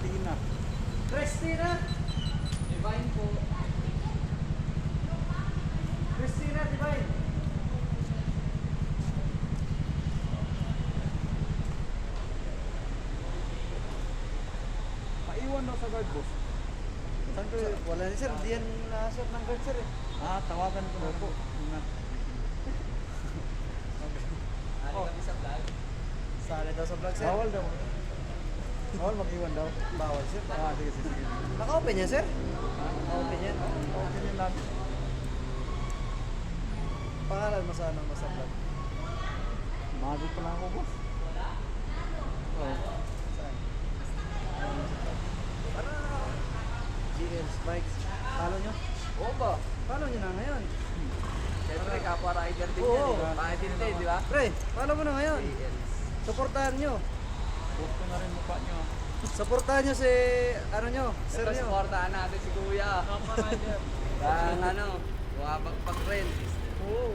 Christina. Christina? Divine po. Christina, Divine. Maiwan daw sa guard, boss. Saan ko Wala ni sir, diyan na sir ng guard sir eh. tawagan ko na po. Ano kami sa vlog? Sali daw sa vlog sir. Bawal daw. Bawal mag-iwan daw. Bawal sir. Sige, sige, sige. Naka-open yan sir? Naka-open yan. Okay yun namin. Pangalan mo sa ano mo sa vlog? Mago pa lang ako, boss. Oo. Saan? Para GL Spikes. Follow nyo? Oo ba? Follow nyo na ngayon. Siyempre, kapwa rider din Oo. yan eh. Pakitid din, di ba? Pre, follow mo na ngayon. ALs. Supportahan nyo. Post ko na rin mukha nyo. Supportahan nyo si, ano nyo, sir Ito, nyo. supportahan natin si Kuya. Kapwa rider. Ang ano, bumabagpag rin. Oo.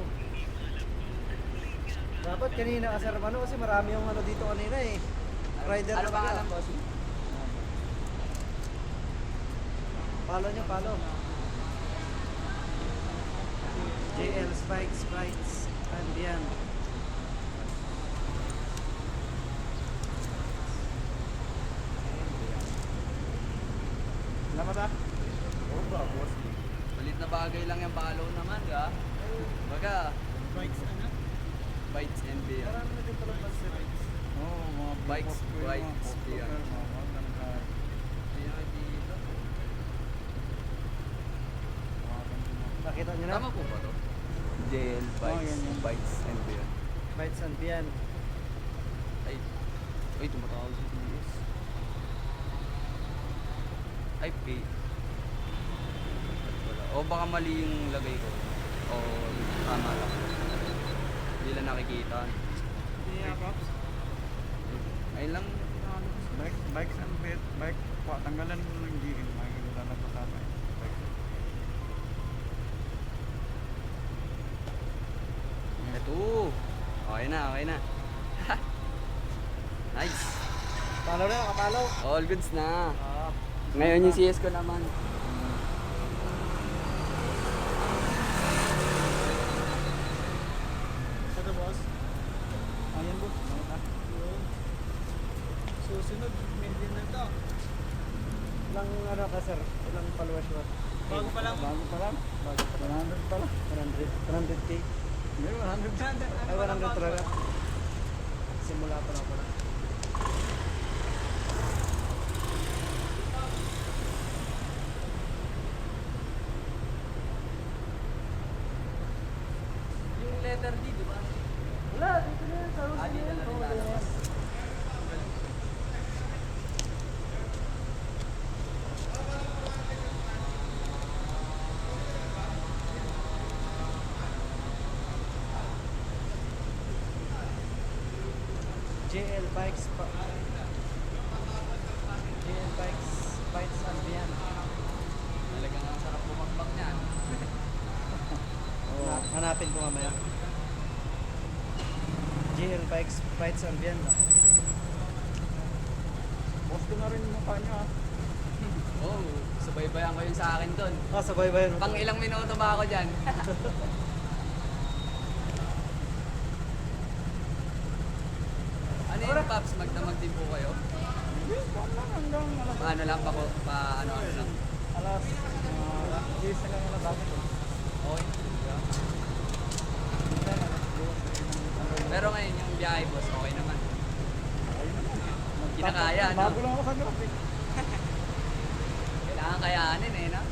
Dapat kanina ka sir ano kasi marami yung ano dito kanina eh. Rider Ano na ba pala. alam, boss? Follow nyo, follow. JL Spikes, Spikes, and yan. Salamat ah. Oo ba, boss? Malit na bagay lang yung follow naman, di ba? Baga, Bikes, ano? bites and beer. Marami na din pala sir. Oo, mga Bikes, post ko yung mga bikes, post ko, yeah. pero mga maganda. Dito. Mga ganda. Nakita nyo na? Tama po ba to? JL Oh, yan, yan. bites and beer. Bites and yan. Ay, ay, tumatawag si DS. Ay, pay. Wala. O baka mali yung lagay ko. O tama lang. Hindi lang nakikita. Yeah, Pops. Ayun lang. Bikes and bike. Tanggalan mo ng GM. Makikita na po tatay. Bike. Ito. Okay na, okay na. Nice. Follow na, kapalaw. All goods na. Ah, Ngayon yung CS ko naman. Ito, boss. Ayan, boss. susunod, million na to. Ilang ano ka sir? Ilang followers mo? Bago pa lang. Bago pa lang? Bago pa lang. 100 pa lang. 100K. May 100 na. Ay, 100 talaga. Simula pa lang pala. Yung letter D, di ba? Wala, dito na yan. Sa Dito na rin lalabas. JL Bikes pa. JL Bikes, Bites and Beyond. Talagang ang sarap bumagbang niyan. Hanapin ko mamaya. JL Bikes, Bites and Beyond. Post ko na rin yung mukha nyo ah. Oh, subaybayan ko yun sa akin doon. Ah, sabay ba yun? Pang ilang minuto ba ako dyan? Ano yun, Paps? Magdamag din po kayo? Hindi, saan lang hanggang alas. Paano lang, ano lang? Alas. 10 na lang alas bakit eh. Okay. Minsan, alas 2. Pero ngayon, yung biyahe, boss, okay naman. Kinakaya, no? Bago lang ako sa graphic. Kailangan kayanin eh, no?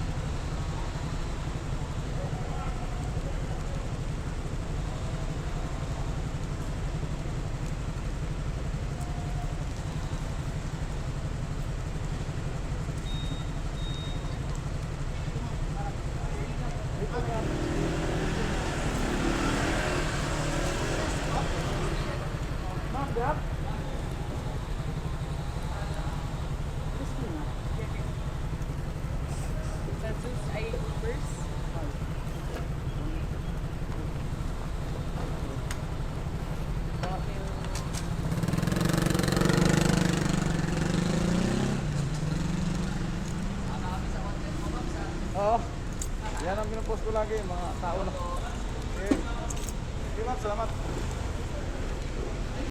Grab? Oo. Yan ang pinupost ko lagi, mga tao na. Okay. Okay, ma'am, salamat.